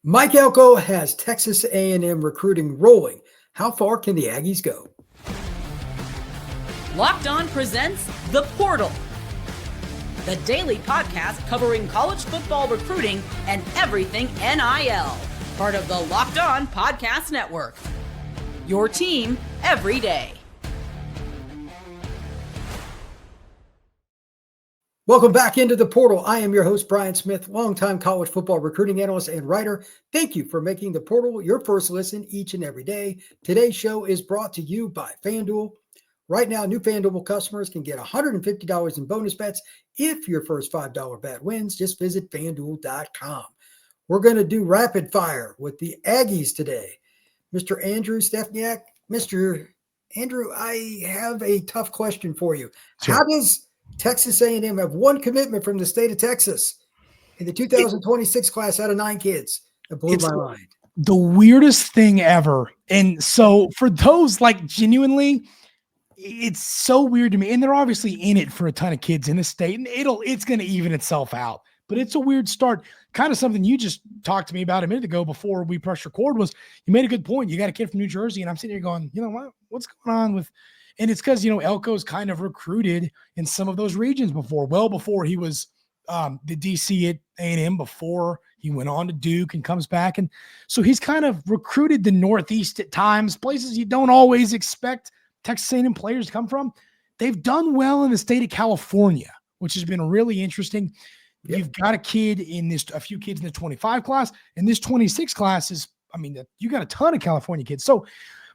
Mike Elko has Texas A&M recruiting rolling. How far can the Aggies go? Locked On presents The Portal, the daily podcast covering college football recruiting and everything NIL. Part of the Locked On Podcast Network. Your team every day. Welcome back into The Portal. I am your host, Brian Smith, longtime college football recruiting analyst and writer. Thank you for making The Portal your first listen each and every day. Today's show is brought to you by FanDuel. Right now, new FanDuel customers can get $150 in bonus bets if your first $5 bet wins. Just visit FanDuel.com. We're going to do rapid fire with the Aggies today. Mr. Andrew Stefaniak. Mr. Andrew, I have a tough question for you. Sure. How does Texas A&M have one commitment from the state of Texas in the 2026 class out of 9 kids? That blew my mind. The weirdest thing ever. And so for those, like, genuinely, it's so weird to me. And they're obviously in it for a ton of kids in the state, and it's going to even itself out. But it's a weird start. Kind of something you just talked to me about a minute ago before we pressed record was you made a good point. You got a kid from New Jersey, and I'm sitting here going, you know what's going on with, and it's because, Elko's kind of recruited in some of those regions before, well before he was the DC at A&M, before he went on to Duke and comes back. And so he's kind of recruited the Northeast at times, places you don't always expect Texas A&M players to come from. They've done well in the state of California, which has been really interesting. Yep. You've got a few kids in the 25 class, and this 26 class is, you got a ton of California kids. So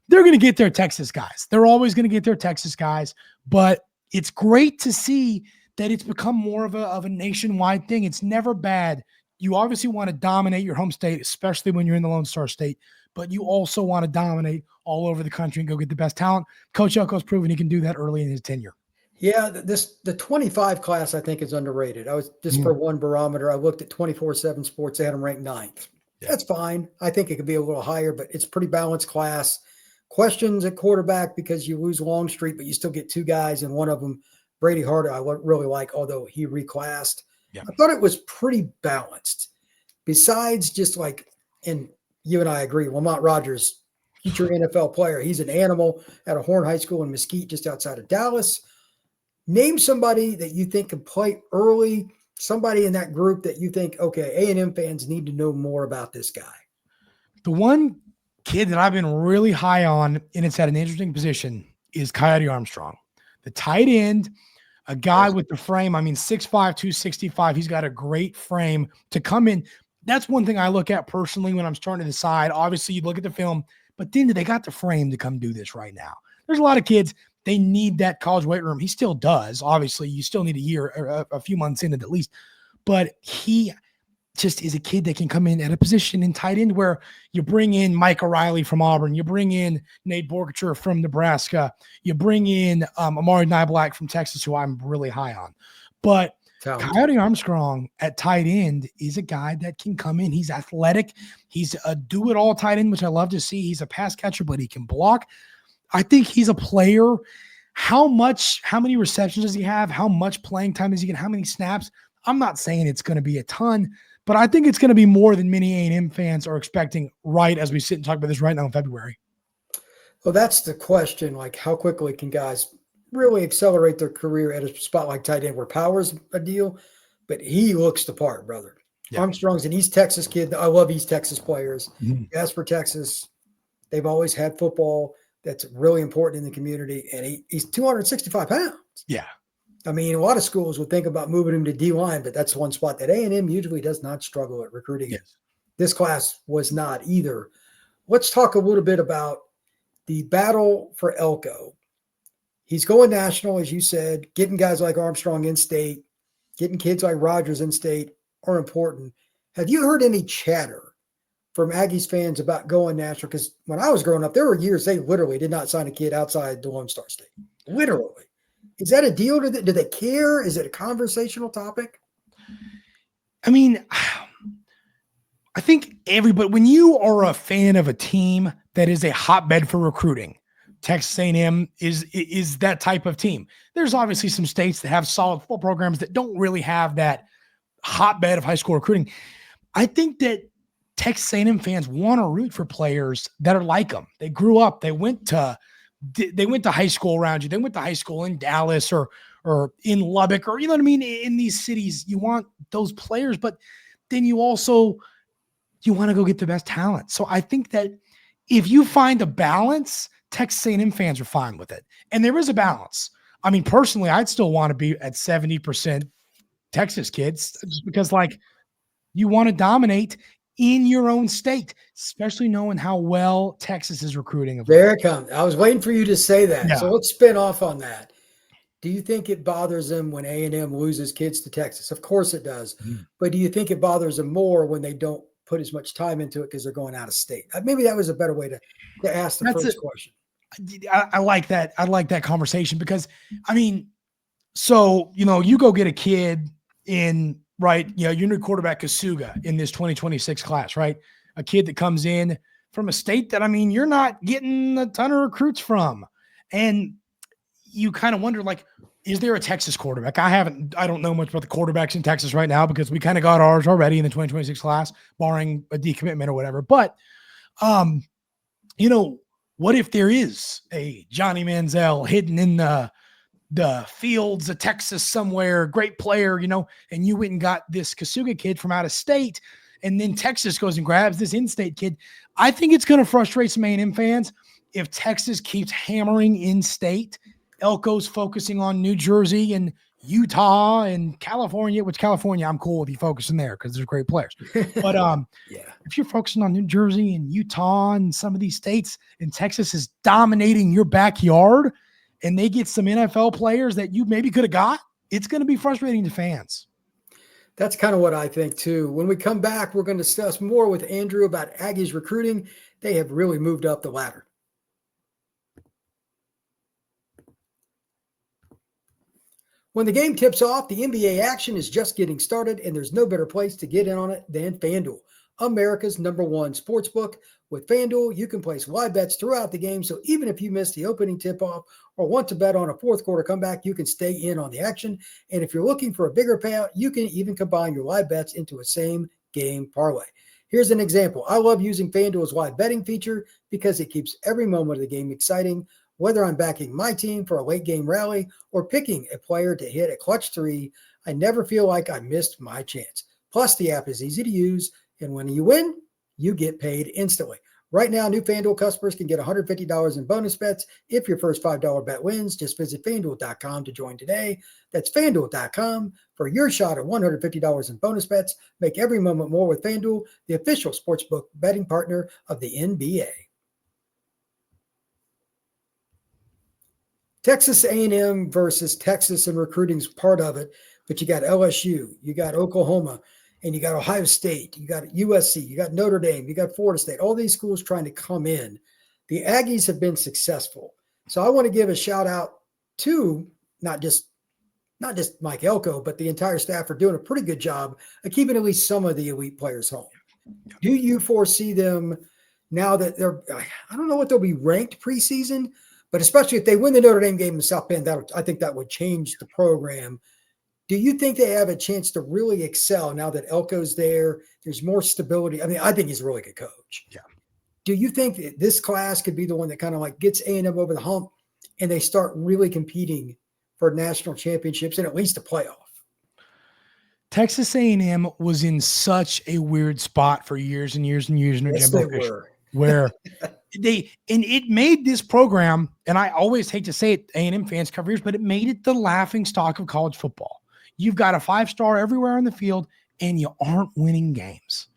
they're going to get their Texas guys. They're always going to get their Texas guys, but it's great to see that it's become more of a nationwide thing. It's never bad. You obviously want to dominate your home state, especially when you're in the Lone Star State, but you also want to dominate all over the country and go get the best talent. Coach Elko's proven he can do that early in his tenure. Yeah, the 25 class, I think, is underrated. I was just for one barometer, I looked at 24/7 Sports. They had them ranked 9th. Yeah. That's fine. I think it could be a little higher, but it's a pretty balanced class. Questions at quarterback because you lose Longstreet, but you still get 2 guys, and one of them, Brady Harder, I really like, although he reclassed. Yeah. I thought it was pretty balanced. Besides just like, and you and I agree, Lamont Rogers, future NFL player, he's an animal at a Horn High School in Mesquite, just outside of Dallas. Name somebody that you think can play early, somebody in that group that you think, okay, A&M fans need to know more about this guy. The one kid that I've been really high on, and it's at an interesting position, is Coyote Armstrong. The tight end, a guy with the frame, 6'5", 265. He's got a great frame to come in. That's one thing I look at personally when I'm starting to decide. Obviously, you look at the film, but then they got the frame to come do this right now. There's a lot of kids, they need that college weight room. He still does. Obviously, you still need a year or a few months in it at least. But he just is a kid that can come in at a position in tight end where you bring in Mike O'Reilly from Auburn, you bring in Nate Borkacher from Nebraska, you bring in Amari Niblack from Texas, who I'm really high on. But Coyote Armstrong at tight end is a guy that can come in. He's athletic. He's a do-it-all tight end, which I love to see. He's a pass catcher, but he can block. I think he's a player. How many receptions does he have? How much playing time does he get? How many snaps? I'm not saying it's going to be a ton, but I think it's going to be more than many A&M fans are expecting right as we sit and talk about this right now in February. Well, that's the question. Like, how quickly can guys really accelerate their career at a spot like tight end where power's a deal? But he looks the part, brother. Yeah. Armstrong's an East Texas kid. I love East Texas players. Mm-hmm. As for Texas, they've always had football. That's really important in the community. And he's 265 pounds. Yeah. A lot of schools would think about moving him to D-line, but that's one spot that A&M usually does not struggle at recruiting. Yes. This class was not either. Let's talk a little bit about the battle for Elko. He's going national, as you said. Getting guys like Armstrong in state, getting kids like Rogers in state are important. Have you heard any chatter from Aggies fans about going national? Because when I was growing up, there were years they literally did not sign a kid outside the Lone Star State. Literally. Is that a deal? Do they care? Is it a conversational topic? I think everybody, when you are a fan of a team that is a hotbed for recruiting, Texas A&M is that type of team. There's obviously some states that have solid football programs that don't really have that hotbed of high school recruiting. I think that Texas A&M fans want to root for players that are like them. They grew up, they went to high school around you. They went to high school in Dallas or in Lubbock, or, you know what I mean? In these cities, you want those players, but then you want to go get the best talent. So I think that if you find a balance, Texas A&M fans are fine with it. And there is a balance. I mean, personally, I'd still want to be at 70% Texas kids, just because, like, you want to dominate in your own state, especially knowing how well Texas is recruiting. There it comes. I was waiting for you to say that. Yeah. So let's spin off on that. Do you think it bothers them when A&M loses kids to Texas? Of course it does. Mm-hmm. But do you think it bothers them more when they don't put as much time into it because they're going out of state? Maybe that was a better way to ask the first question. I like that. I like that conversation because, I mean, so, you go get a kid in, right, your new quarterback Kasuga in this 2026 class, right? A kid that comes in from a state that, I mean, you're not getting a ton of recruits from. And you kind of wonder, like, is there a Texas quarterback? I don't know much about the quarterbacks in Texas right now because we kind of got ours already in the 2026 class, barring a decommitment or whatever. But, what if there is a Johnny Manziel hidden in the fields of Texas somewhere, great player, and you went and got this Kasuga kid from out of state, and then Texas goes and grabs this in-state kid? I think it's going to frustrate some A&M fans if Texas keeps hammering in-state. Elko's focusing on New Jersey and Utah and California, which California, I'm cool with you focusing there because there's great players. But if you're focusing on New Jersey and Utah and some of these states, and Texas is dominating your backyard, and they get some NFL players that you maybe could have got, it's going to be frustrating to fans. That's kind of what I think too. When we come back, we're going to discuss more with Andrew about Aggies recruiting. They have really moved up the ladder. When the game tips off, the NBA action is just getting started, and there's no better place to get in on it than FanDuel, America's #1 sportsbook. With FanDuel, you can place live bets throughout the game, so even if you miss the opening tip-off or want to bet on a fourth quarter comeback, you can stay in on the action. And if you're looking for a bigger payout, you can even combine your live bets into a same-game parlay. Here's an example. I love using FanDuel's live betting feature because it keeps every moment of the game exciting. Whether I'm backing my team for a late game rally or picking a player to hit a clutch three, I never feel like I missed my chance. Plus, the app is easy to use, and when you win, you get paid instantly. Right now, new FanDuel customers can get $150 in bonus bets if your first $5 bet wins. Just visit FanDuel.com to join today. That's FanDuel.com for your shot at $150 in bonus bets. Make every moment more with FanDuel, the official sportsbook betting partner of the NBA. Texas A&M versus Texas, and recruiting is part of it, but you got LSU, you got Oklahoma, and you got Ohio State, you got USC, you got Notre Dame, you got Florida State, all these schools trying to come in. The Aggies have been successful. So I want to give a shout out to not just Mike Elko, but the entire staff for doing a pretty good job of keeping at least some of the elite players home. Do you foresee them now that I don't know what they'll be ranked preseason, but especially if they win the Notre Dame game in South Bend, I think that would change the program. Do you think they have a chance to really excel now that Elko's there? There's more stability. I mean, I think he's a really good coach. Yeah. Do you think that this class could be the one that kind of like gets A&M over the hump and they start really competing for national championships and at least a playoff? Texas A&M was in such a weird spot for years and years and years. Yes, they were. Where it made this program, and I always hate to say it, A&M fans cover years, but it made it the laughing stock of college football. You've got a 5-star everywhere on the field, and you aren't winning games.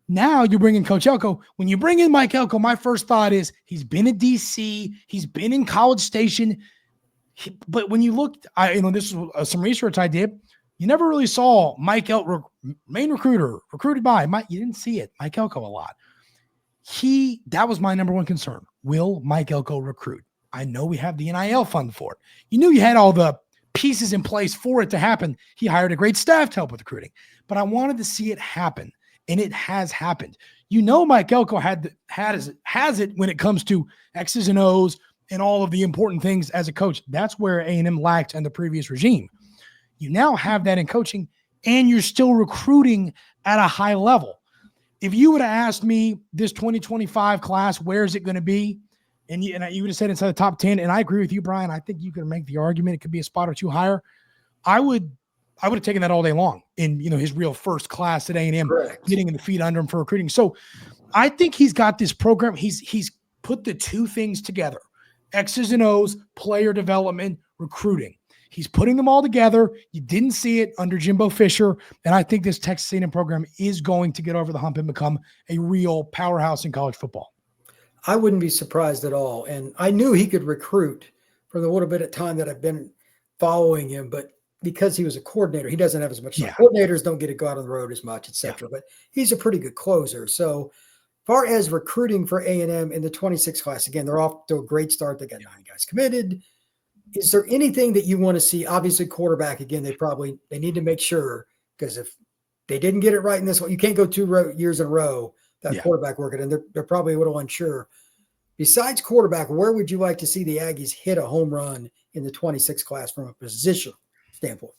Now you're bringing Coach Elko. When you bring in Mike Elko, my first thought is he's been at DC, he's been in College Station. But when you looked, this was some research I did. You never really saw Mike Elko, main recruiter, recruited by Mike. You didn't see it, Mike Elko, a lot. That was my number one concern. Will Mike Elko recruit? I know we have the NIL fund for it. You knew you had all the pieces in place for it to happen. He hired a great staff to help with recruiting, but I wanted to see it happen, and it has happened. Mike Elko has it when it comes to X's and O's and all of the important things as a coach. That's where A&M lacked in the previous regime. You now have that in coaching, and you're still recruiting at a high level. if you would have asked me this 2025 class, where is it going to be? And you would have said inside the top 10. And I agree with you, Brian. I think you can make the argument it could be a spot or two higher. I would have taken that all day long in, his real first class at A&M, getting the feet under him for recruiting. So I think he's got this program. He's put the two things together, X's and O's, player development, recruiting. He's putting them all together. You didn't see it under Jimbo Fisher. And I think this Texas A&M program is going to get over the hump and become a real powerhouse in college football. I wouldn't be surprised at all. And I knew he could recruit for the little bit of time that I've been following him, but because he was a coordinator, he doesn't have as much time. Coordinators don't get to go out on the road as much, etc. But he's a pretty good closer. So far as recruiting for A&M in the 26 class, again, they're off to a great start. They got 9 guys committed. Is there anything that you want to see? Obviously, quarterback, again, they need to make sure, because if they didn't get it right in this one, you can't go 2 years in a row that quarterback working, and they're probably a little unsure. Besides quarterback, where would you like to see the Aggies hit a home run in the 26 class from a position standpoint?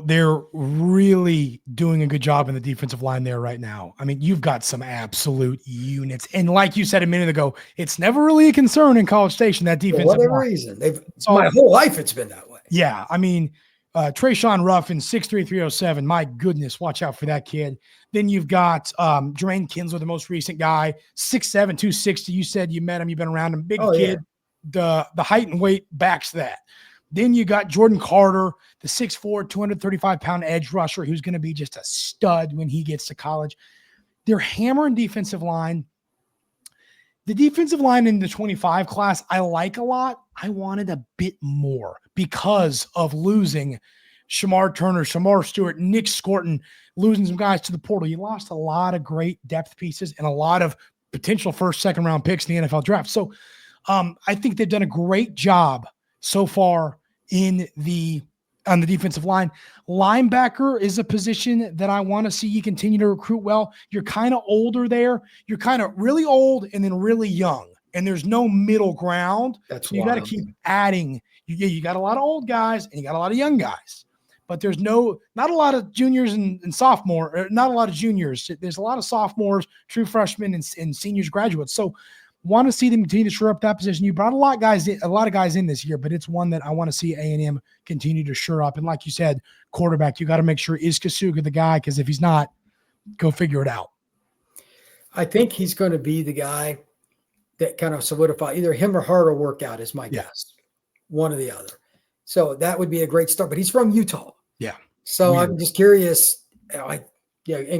They're really doing a good job in the defensive line there right now. I mean, you've got some absolute units. And like you said a minute ago, it's never really a concern in College Station, that defensive line. For whatever reason. My whole life it's been that way. Yeah. I mean, Trayshawn Ruffin, 6'3", 307. My goodness, watch out for that kid. Then you've got Jermaine Kinsler, the most recent guy, 6'7", 260. You said you met him, you've been around him. Big kid. Yeah. The height and weight backs that. Then you got Jordan Carter, the 6'4", 235-pound edge rusher, who's going to be just a stud when he gets to college. They're hammering defensive line. The defensive line in the 25 class, I like a lot. I wanted a bit more because of losing Shamar Turner, Shamar Stewart, Nick Scorton, losing some guys to the portal. You lost a lot of great depth pieces and a lot of potential first, second round picks in the NFL draft. So I think they've done a great job so far on the defensive line. Linebacker is a position that I want to see you continue to recruit well. You're kind of older there. You're kind of really old and then really young, and there's no middle ground. That's so you got to keep adding. You got a lot of old guys and you got a lot of young guys, but there's not a lot of juniors and sophomore, not a lot of juniors. There's a lot of sophomores, true freshmen, and seniors, graduates. So want to see them continue to shore up that position. You brought a lot of guys in this year, but it's one that I want to see A&M continue to shore up. And like you said, quarterback, you got to make sure is Kasuga the guy, because if he's not, go figure it out. I think he's going to be the guy that kind of solidify either him or Hart will work out, is my guess. One or the other. So that would be a great start. But he's from Utah. Yeah. So I'm just curious. And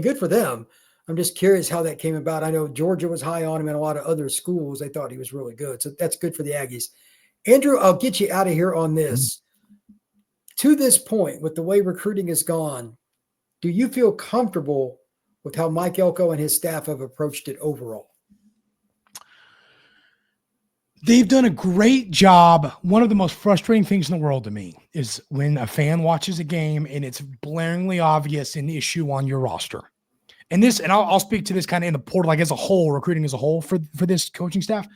good for them. I'm just curious how that came about. I know Georgia was high on him, and a lot of other schools, they thought he was really good. So that's good for the Aggies. Andrew, I'll get you out of here on this. To this point, with the way recruiting has gone, do you feel comfortable with how Mike Elko and his staff have approached it overall? They've done a great job. One of the most frustrating things in the world to me is when a fan watches a game and it's blaringly obvious an issue on your roster. And I'll speak to this kind of in the portal, like as a whole, recruiting as a whole for this coaching staff.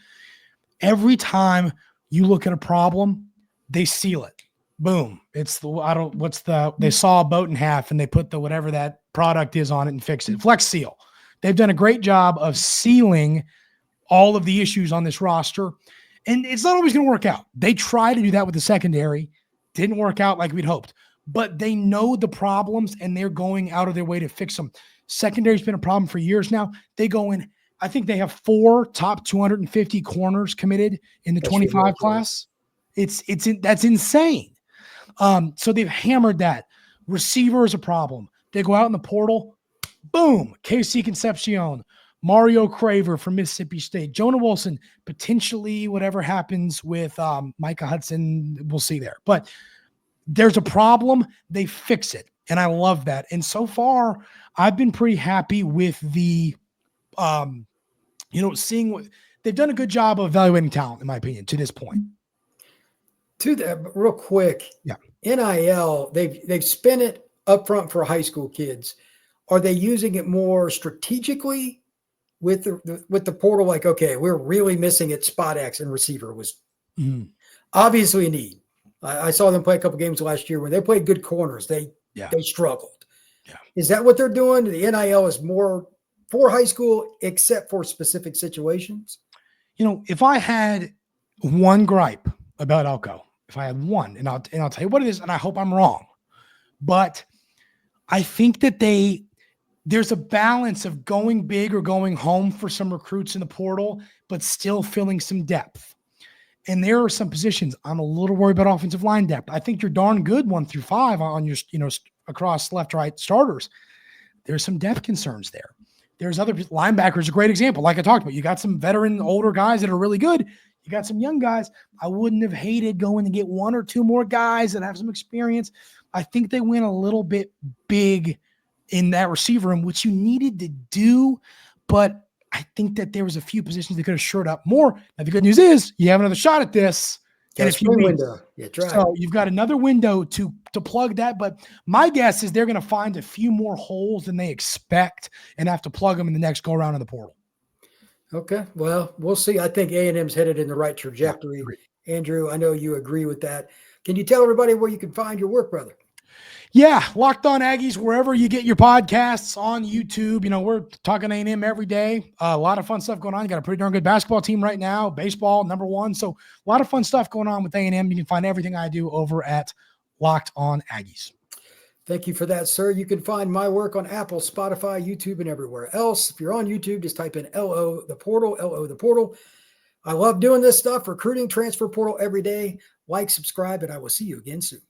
Every time you look at a problem, they seal it. Boom. They saw a boat in half and they put the whatever that product is on it and fix it. Flex Seal. They've done a great job of sealing all of the issues on this roster. And it's not always going to work out. They try to do that with the secondary. Didn't work out like we'd hoped. But they know the problems and they're going out of their way to fix them. Secondary's been a problem for years now. They go in, I think they have 4 top 250 corners committed in the 25 class. That's insane. So they've hammered that. Receiver is a problem. They go out in the portal, boom, KC Concepcion, Mario Craver from Mississippi State, Jonah Wilson, potentially whatever happens with Micah Hudson, we'll see there. But there's a problem, they fix it. And I love that. And so far, I've been pretty happy with the, seeing what they've done a good job of evaluating talent, in my opinion, to this point. To that, real quick, NIL, they've spent it up front for high school kids. Are they using it more strategically with the portal? Like, okay, we're really missing at spot X, and receiver was obviously a need. I saw them play a couple games last year when they played good corners. They struggled. Yeah. Is that what they're doing? The NIL is more for high school, except for specific situations? If I had one gripe about Elko, if I had one, and I'll tell you what it is, and I hope I'm wrong, but I think that there's a balance of going big or going home for some recruits in the portal, but still filling some depth. And there are some positions I'm a little worried about offensive line depth. I think you're darn good 1 through 5 on your, across left, right starters. There's some depth concerns there. There's other linebackers, a great example. Like I talked about, you got some veteran older guys that are really good. You got some young guys. I wouldn't have hated going to get 1 or 2 more guys that have some experience. I think they went a little bit big in that receiver room, which you needed to do, but I think that there was a few positions that could have shored up more. Now, the good news is you have another shot at this. And a few window. Yeah, right. So you've got another window to plug that. But my guess is they're going to find a few more holes than they expect and have to plug them in the next go around in the portal. Okay. Well, we'll see. I think A&M's headed in the right trajectory. Yeah, Andrew, I know you agree with that. Can you tell everybody where you can find your work, brother? Yeah, Locked On Aggies, wherever you get your podcasts, on YouTube. We're talking A&M every day. A lot of fun stuff going on. You got a pretty darn good basketball team right now. Baseball, number 1. So a lot of fun stuff going on with A&M. You can find everything I do over at Locked On Aggies. Thank you for that, sir. You can find my work on Apple, Spotify, YouTube, and everywhere else. If you're on YouTube, just type in LO the Portal, LO the Portal. I love doing this stuff, recruiting, transfer portal every day. Like, subscribe, and I will see you again soon.